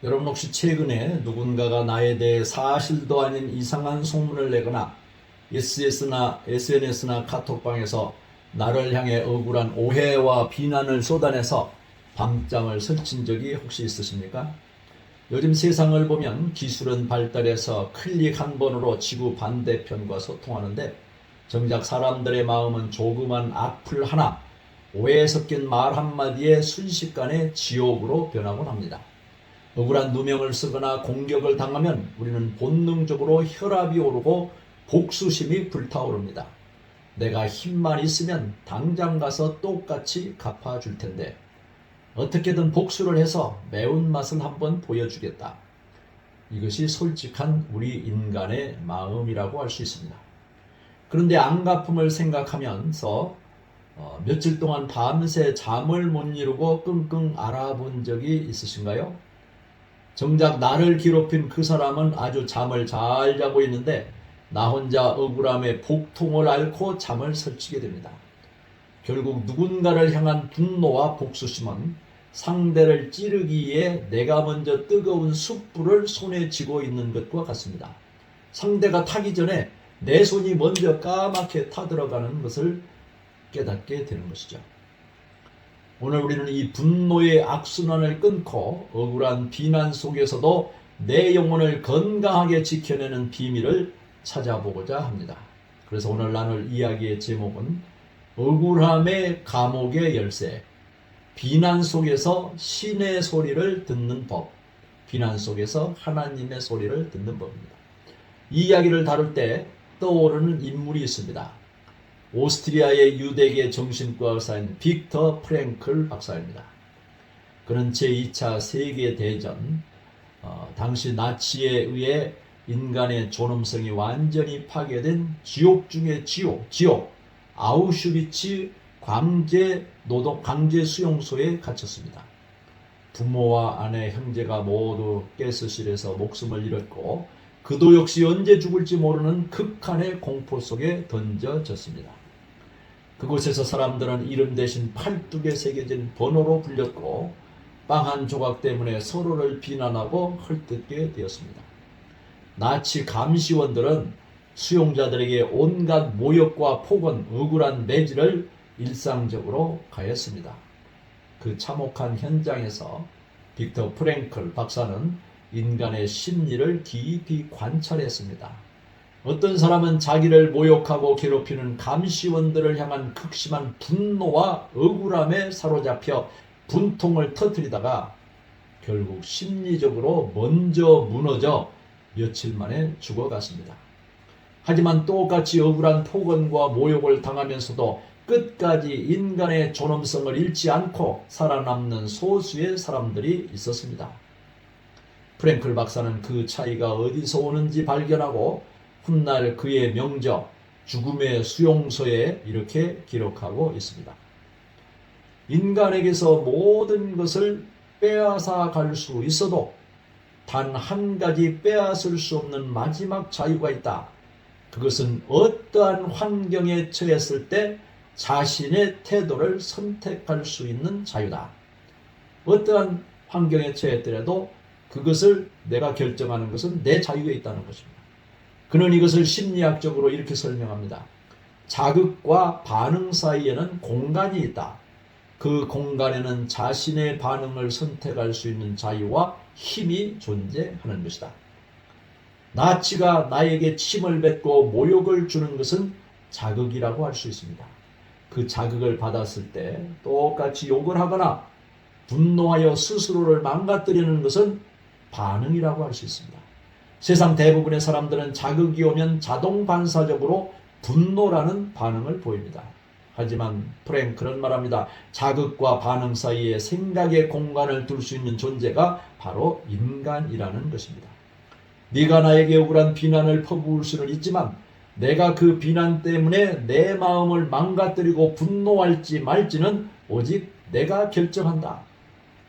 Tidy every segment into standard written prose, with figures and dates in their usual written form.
여러분 혹시 최근에 누군가가 나에 대해 사실도 아닌 이상한 소문을 내거나 SNS나 카톡방에서 나를 향해 억울한 오해와 비난을 쏟아내서 밤잠을 설친 적이 혹시 있으십니까? 요즘 세상을 보면 기술은 발달해서 클릭 한 번으로 지구 반대편과 소통하는데 정작 사람들의 마음은 조그만 악플 하나, 오해 섞인 말 한마디에 순식간에 지옥으로 변하곤 합니다. 억울한 누명을 쓰거나 공격을 당하면 우리는 본능적으로 혈압이 오르고 복수심이 불타오릅니다. 내가 힘만 있으면 당장 가서 똑같이 갚아줄 텐데 어떻게든 복수를 해서 매운맛을 한번 보여주겠다. 이것이 솔직한 우리 인간의 마음이라고 할 수 있습니다. 그런데 안갚음을 생각하면서 며칠 동안 밤새 잠을 못 이루고 끙끙 앓아본 적이 있으신가요? 정작 나를 괴롭힌 그 사람은 아주 잠을 잘 자고 있는데 나 혼자 억울함에 복통을 앓고 잠을 설치게 됩니다. 결국 누군가를 향한 분노와 복수심은 상대를 찌르기 위해 내가 먼저 뜨거운 숯불을 손에 쥐고 있는 것과 같습니다. 상대가 타기 전에 내 손이 먼저 까맣게 타들어가는 것을 깨닫게 되는 것이죠. 오늘 우리는 이 분노의 악순환을 끊고 억울한 비난 속에서도 내 영혼을 건강하게 지켜내는 비밀을 찾아보고자 합니다. 그래서 오늘 나눌 이야기의 제목은 억울함의 감옥의 열쇠, 비난 속에서 신의 소리를 듣는 법, 비난 속에서 하나님의 소리를 듣는 법입니다. 이 이야기를 다룰 때 떠오르는 인물이 있습니다. 오스트리아의 유대계 정신과 의사인 빅터 프랭클 박사입니다. 그는 제2차 세계대전 당시 나치에 의해 인간의 존엄성이 완전히 파괴된 지옥 중의 지옥 아우슈비츠 강제 수용소에 갇혔습니다. 부모와 아내, 형제가 모두 가스실에서 목숨을 잃었고 그도 역시 언제 죽을지 모르는 극한의 공포 속에 던져졌습니다. 그곳에서 사람들은 이름 대신 팔뚝에 새겨진 번호로 불렸고 빵 한 조각 때문에 서로를 비난하고 헐뜯게 되었습니다. 나치 감시원들은 수용자들에게 온갖 모욕과 폭언, 억울한 매질을 일상적으로 가했습니다. 그 참혹한 현장에서 빅터 프랭클 박사는 인간의 심리를 깊이 관찰했습니다. 어떤 사람은 자기를 모욕하고 괴롭히는 감시원들을 향한 극심한 분노와 억울함에 사로잡혀 분통을 터뜨리다가 결국 심리적으로 먼저 무너져 며칠 만에 죽어갔습니다. 하지만 똑같이 억울한 폭언과 모욕을 당하면서도 끝까지 인간의 존엄성을 잃지 않고 살아남는 소수의 사람들이 있었습니다. 프랭클 박사는 그 차이가 어디서 오는지 발견하고 훗날 그의 명저 죽음의 수용소에 이렇게 기록하고 있습니다. 인간에게서 모든 것을 빼앗아 갈 수 있어도 단 한 가지 빼앗을 수 없는 마지막 자유가 있다. 그것은 어떠한 환경에 처했을 때 자신의 태도를 선택할 수 있는 자유다. 어떠한 환경에 처했더라도 그것을 내가 결정하는 것은 내 자유에 있다는 것입니다. 그는 이것을 심리학적으로 이렇게 설명합니다. 자극과 반응 사이에는 공간이 있다. 그 공간에는 자신의 반응을 선택할 수 있는 자유와 힘이 존재하는 것이다. 나치가 나에게 침을 뱉고 모욕을 주는 것은 자극이라고 할 수 있습니다. 그 자극을 받았을 때 똑같이 욕을 하거나 분노하여 스스로를 망가뜨리는 것은 반응이라고 할 수 있습니다. 세상 대부분의 사람들은 자극이 오면 자동 반사적으로 분노라는 반응을 보입니다. 하지만 프랭클은 말합니다. 자극과 반응 사이에 생각의 공간을 둘 수 있는 존재가 바로 인간이라는 것입니다. 네가 나에게 억울한 비난을 퍼부을 수는 있지만 내가 그 비난 때문에 내 마음을 망가뜨리고 분노할지 말지는 오직 내가 결정한다.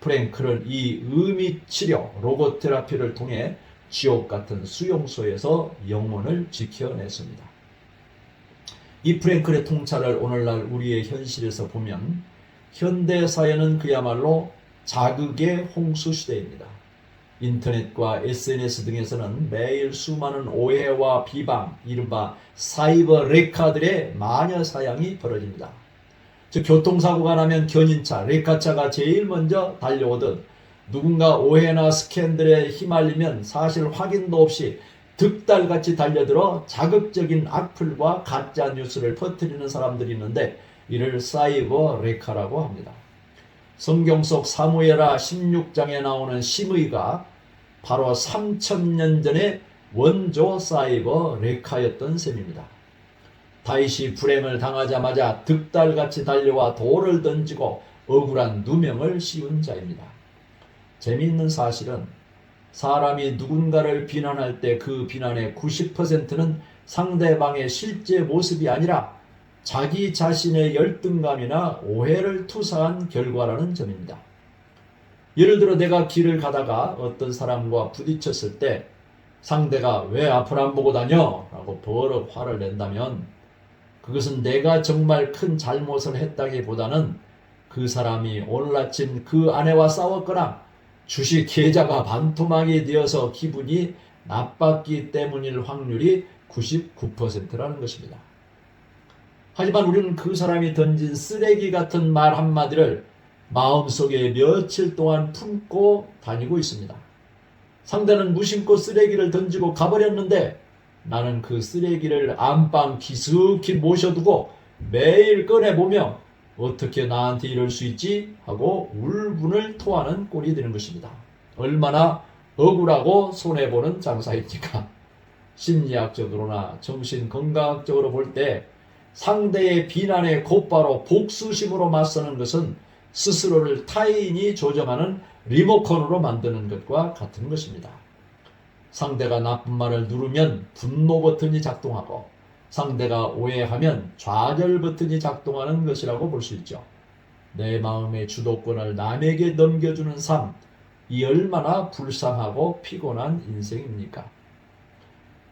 프랭클은 이 의미치료 로고 테라피를 통해 지옥 같은 수용소에서 영혼을 지켜냈습니다. 이 프랭클의 통찰을 오늘날 우리의 현실에서 보면 현대사회는 그야말로 자극의 홍수 시대입니다. 인터넷과 SNS 등에서는 매일 수많은 오해와 비방, 이른바 사이버 레카들의 마녀 사냥이 벌어집니다. 즉 교통사고가 나면 견인차, 레카차가 제일 먼저 달려오듯 누군가 오해나 스캔들에 휘말리면 사실 확인도 없이 득달같이 달려들어 자극적인 악플과 가짜 뉴스를 퍼뜨리는 사람들이 있는데 이를 사이버 레카라고 합니다. 성경 속 사무엘하 16장에 나오는 심의가 바로 3000년 전의 원조 사이버 레카였던 셈입니다. 다윗이 불행을 당하자마자 득달같이 달려와 돌을 던지고 억울한 누명을 씌운 자입니다. 재미있는 사실은 사람이 누군가를 비난할 때 그 비난의 90%는 상대방의 실제 모습이 아니라 자기 자신의 열등감이나 오해를 투사한 결과라는 점입니다. 예를 들어 내가 길을 가다가 어떤 사람과 부딪혔을 때 상대가 왜 앞을 안 보고 다녀? 라고 버럭 화를 낸다면 그것은 내가 정말 큰 잘못을 했다기보다는 그 사람이 오늘 아침 그 아내와 싸웠거나 주식 계좌가 반토막이 되어서 기분이 나빴기 때문일 확률이 99%라는 것입니다. 하지만 우리는 그 사람이 던진 쓰레기 같은 말 한마디를 마음속에 며칠 동안 품고 다니고 있습니다. 상대는 무심코 쓰레기를 던지고 가버렸는데 나는 그 쓰레기를 안방 기슭히 모셔두고 매일 꺼내보며 어떻게 나한테 이럴 수 있지? 하고 울분을 토하는 꼴이 되는 것입니다. 얼마나 억울하고 손해보는 장사입니까? 심리학적으로나 정신건강학적으로 볼 때 상대의 비난에 곧바로 복수심으로 맞서는 것은 스스로를 타인이 조정하는 리모컨으로 만드는 것과 같은 것입니다. 상대가 나쁜 말을 누르면 분노 버튼이 작동하고 상대가 오해하면 좌절 버튼이 작동하는 것이라고 볼 수 있죠. 내 마음의 주도권을 남에게 넘겨주는 삶, 이 얼마나 불쌍하고 피곤한 인생입니까?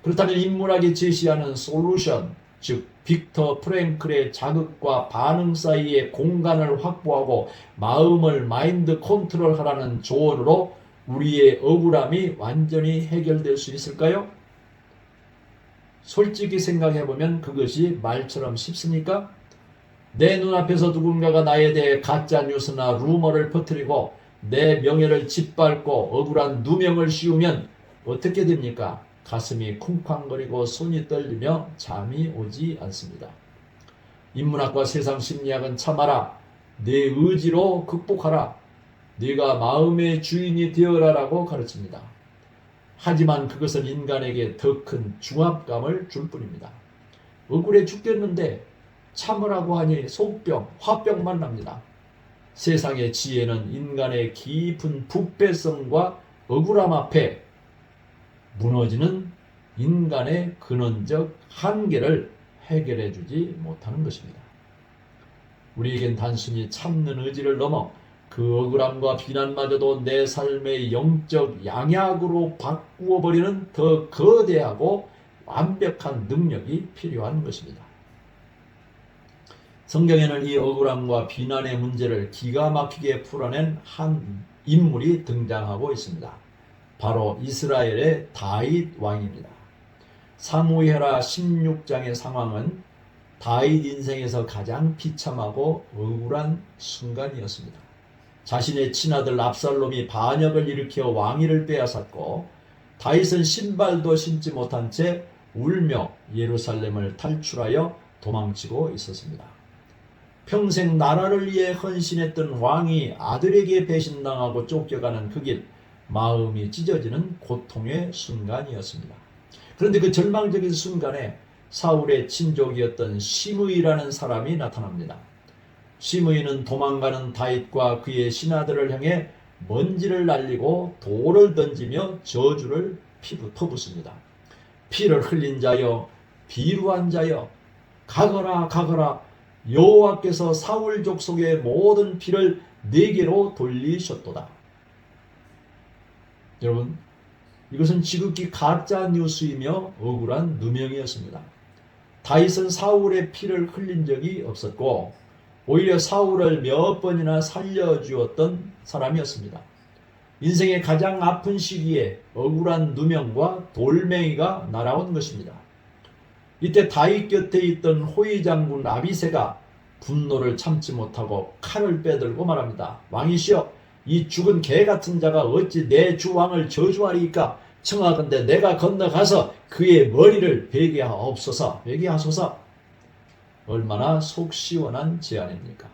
그렇다면 인문학이 제시하는 솔루션, 즉 빅터 프랭클의 자극과 반응 사이의 공간을 확보하고 마음을 마인드 컨트롤하라는 조언으로 우리의 억울함이 완전히 해결될 수 있을까요? 솔직히 생각해보면 그것이 말처럼 쉽습니까? 내 눈앞에서 누군가가 나에 대해 가짜 뉴스나 루머를 퍼뜨리고 내 명예를 짓밟고 억울한 누명을 씌우면 어떻게 됩니까? 가슴이 쿵쾅거리고 손이 떨리며 잠이 오지 않습니다. 인문학과 세상 심리학은 참아라, 내 의지로 극복하라, 네가 마음의 주인이 되어라라고 가르칩니다. 하지만 그것은 인간에게 더 큰 중압감을 줄 뿐입니다. 억울해 죽겠는데 참으라고 하니 속병, 화병만 납니다. 세상의 지혜는 인간의 깊은 부패성과 억울함 앞에 무너지는 인간의 근원적 한계를 해결해 주지 못하는 것입니다. 우리에겐 단순히 참는 의지를 넘어 그 억울함과 비난마저도 내 삶의 영적 양약으로 바꾸어버리는 더 거대하고 완벽한 능력이 필요한 것입니다. 성경에는 이 억울함과 비난의 문제를 기가 막히게 풀어낸 한 인물이 등장하고 있습니다. 바로 이스라엘의 다윗 왕입니다. 사무엘하 16장의 상황은 다윗 인생에서 가장 비참하고 억울한 순간이었습니다. 자신의 친아들 압살롬이 반역을 일으켜 왕위를 빼앗았고 다윗은 신발도 신지 못한 채 울며 예루살렘을 탈출하여 도망치고 있었습니다. 평생 나라를 위해 헌신했던 왕이 아들에게 배신당하고 쫓겨가는 그 길, 마음이 찢어지는 고통의 순간이었습니다. 그런데 그 절망적인 순간에 사울의 친족이었던 시므이라는 사람이 나타납니다. 시므이는 도망가는 다윗과 그의 신하들을 향해 먼지를 날리고 돌을 던지며 저주를 퍼붓습니다. 피를 흘린 자여, 비루한 자여, 가거라 가거라, 여호와께서 사울 족속의 모든 피를 내게로 돌리셨도다. 여러분, 이것은 지극히 가짜 뉴스이며 억울한 누명이었습니다. 다윗은 사울의 피를 흘린 적이 없었고 오히려 사울을 몇 번이나 살려주었던 사람이었습니다. 인생의 가장 아픈 시기에 억울한 누명과 돌멩이가 날아온 것입니다. 이때 다윗 곁에 있던 호위 장군 아비새가 분노를 참지 못하고 칼을 빼들고 말합니다. 왕이시여, 이 죽은 개 같은 자가 어찌 내 주 왕을 저주하리이까? 청하건대 내가 건너가서 그의 머리를 베개하소서. 얼마나 속 시원한 제안입니까?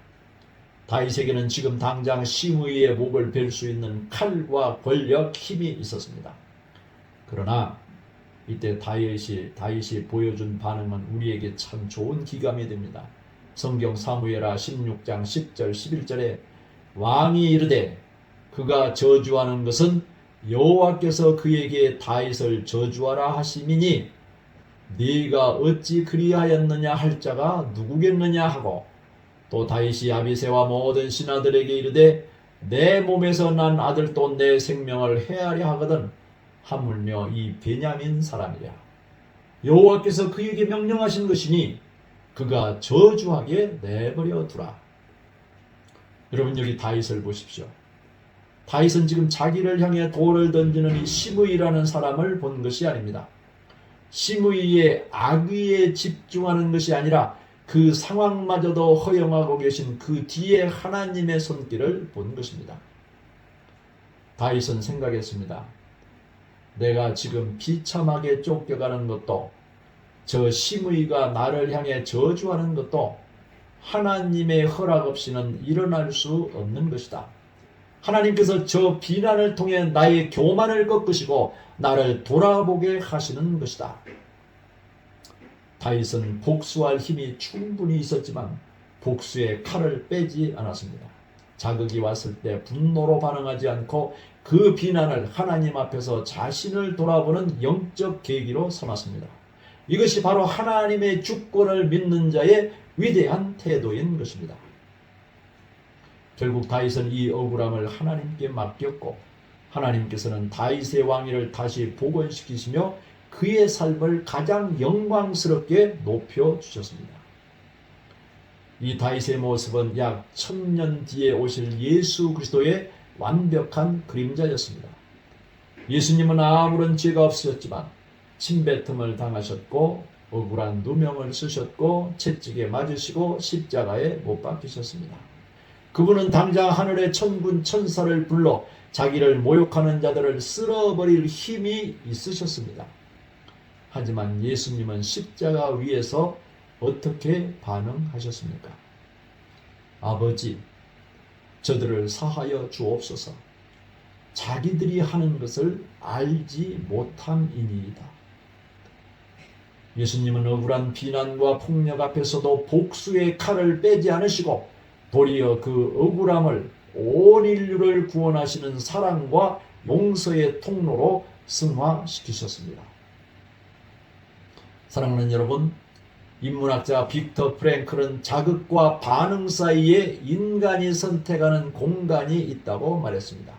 다윗에게는 지금 당장 시므이의 목을 벨 수 있는 칼과 권력, 힘이 있었습니다. 그러나 이때 다윗이 보여준 반응은 우리에게 참 좋은 기감이 됩니다. 성경 사무엘하 16장 10절 11절에 왕이 이르되 그가 저주하는 것은 여호와께서 그에게 다윗을 저주하라 하심이니 네가 어찌 그리하였느냐 할 자가 누구겠느냐 하고, 또 다윗이 아비새와 모든 신하들에게 이르되 내 몸에서 난 아들도 내 생명을 해하려 하거든 하물며 이 베냐민 사람이랴. 여호와께서 그에게 명령하신 것이니 그가 저주하게 내버려 두라. 여러분, 여기 다윗을 보십시오. 다윗은 지금 자기를 향해 돌을 던지는 이 시므이라는 사람을 본 것이 아닙니다. 시므이의 악의에 집중하는 것이 아니라 그 상황마저도 허용하고 계신 그 뒤에 하나님의 손길을 본 것입니다. 다윗은 생각했습니다. 내가 지금 비참하게 쫓겨가는 것도, 저 시므이가 나를 향해 저주하는 것도 하나님의 허락 없이는 일어날 수 없는 것이다. 하나님께서 저 비난을 통해 나의 교만을 꺾으시고 나를 돌아보게 하시는 것이다. 다윗은 복수할 힘이 충분히 있었지만 복수의 칼을 빼지 않았습니다. 자극이 왔을 때 분노로 반응하지 않고 그 비난을 하나님 앞에서 자신을 돌아보는 영적 계기로 삼았습니다. 이것이 바로 하나님의 주권을 믿는 자의 위대한 태도인 것입니다. 결국 다윗은 이 억울함을 하나님께 맡겼고, 하나님께서는 다윗의 왕위를 다시 복원시키시며 그의 삶을 가장 영광스럽게 높여주셨습니다. 이 다윗의 모습은 약 1000년 뒤에 오실 예수 그리스도의 완벽한 그림자였습니다. 예수님은 아무런 죄가 없으셨지만 침뱉음을 당하셨고 억울한 누명을 쓰셨고 채찍에 맞으시고 십자가에 못 박히셨습니다. 그분은 당장 하늘의 천군 천사를 불러 자기를 모욕하는 자들을 쓸어버릴 힘이 있으셨습니다. 하지만 예수님은 십자가 위에서 어떻게 반응하셨습니까? 아버지, 저들을 사하여 주옵소서. 자기들이 하는 것을 알지 못함이니이다. 예수님은 억울한 비난과 폭력 앞에서도 복수의 칼을 빼지 않으시고 도리어 그 억울함을 온 인류를 구원하시는 사랑과 용서의 통로로 승화시키셨습니다. 사랑하는 여러분, 인문학자 빅터 프랭클은 자극과 반응 사이에 인간이 선택하는 공간이 있다고 말했습니다.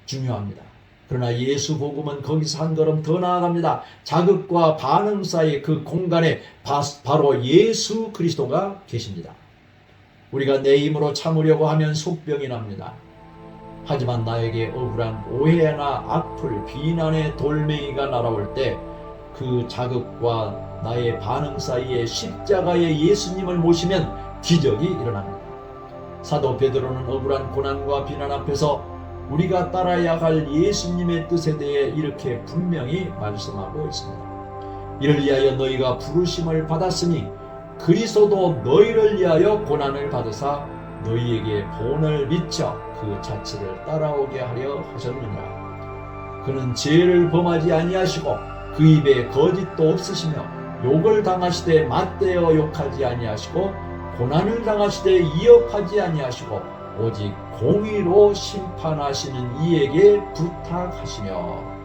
중요합니다. 그러나 예수 복음은 거기서 한 걸음 더 나아갑니다. 자극과 반응 사이 그 공간에 바로 예수 그리스도가 계십니다. 우리가 내 힘으로 참으려고 하면 속병이 납니다. 하지만 나에게 억울한 오해나 악플, 비난의 돌멩이가 날아올 때 그 자극과 나의 반응 사이에 십자가의 예수님을 모시면 기적이 일어납니다. 사도 베드로는 억울한 고난과 비난 앞에서 우리가 따라야 할 예수님의 뜻에 대해 이렇게 분명히 말씀하고 있습니다. 이를 위하여 너희가 부르심을 받았으니 그리스도도 너희를 위하여 고난을 받으사 너희에게 본을 비춰 그 자취를 따라오게 하려 하셨느니라. 그는 죄를 범하지 아니하시고 그 입에 거짓도 없으시며 욕을 당하시되 맞대어 욕하지 아니하시고 고난을 당하시되 이역하지 아니하시고 오직 공의로 심판하시는 이에게 부탁하시며.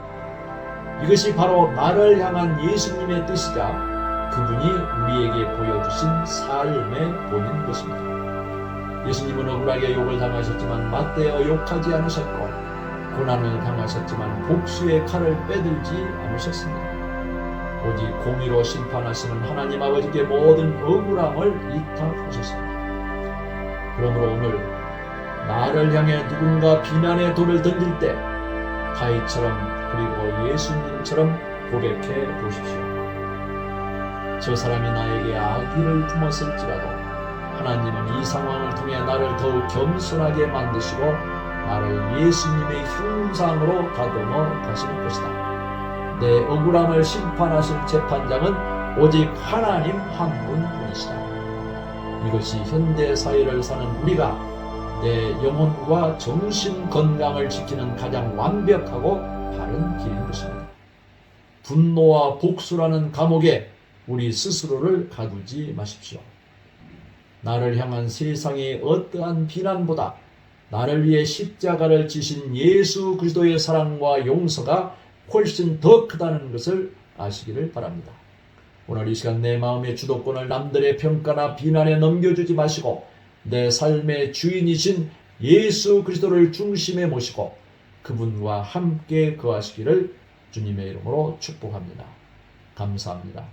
이것이 바로 나를 향한 예수님의 뜻이자 그분이 우리에게 보여주신 삶의 본인 것입니다. 예수님은 억울하게 욕을 당하셨지만 맞대어 욕하지 않으셨고 고난을 당하셨지만 복수의 칼을 빼들지 않으셨습니다. 오직 공의로 심판하시는 하나님 아버지께 모든 억울함을 이탁하셨습니다. 그러므로 오늘 나를 향해 누군가 비난의 돌을 던질 때 다윗처럼 그리고 예수님처럼 고백해 보십시오. 저 사람이 나에게 악의를 품었을지라도 하나님은 이 상황을 통해 나를 더욱 겸손하게 만드시고 나를 예수님의 형상으로 다듬어 가실 것이다. 내 억울함을 심판하실 재판장은 오직 하나님 한 분뿐이시다. 이것이 현대 사회를 사는 우리가 내 영혼과 정신 건강을 지키는 가장 완벽하고 바른 길인 것입니다. 분노와 복수라는 감옥에 우리 스스로를 가두지 마십시오. 나를 향한 세상의 어떠한 비난보다 나를 위해 십자가를 지신 예수 그리스도의 사랑과 용서가 훨씬 더 크다는 것을 아시기를 바랍니다. 오늘 이 시간 내 마음의 주도권을 남들의 평가나 비난에 넘겨주지 마시고 내 삶의 주인이신 예수 그리스도를 중심에 모시고 그분과 함께 거하시기를 주님의 이름으로 축복합니다. 감사합니다.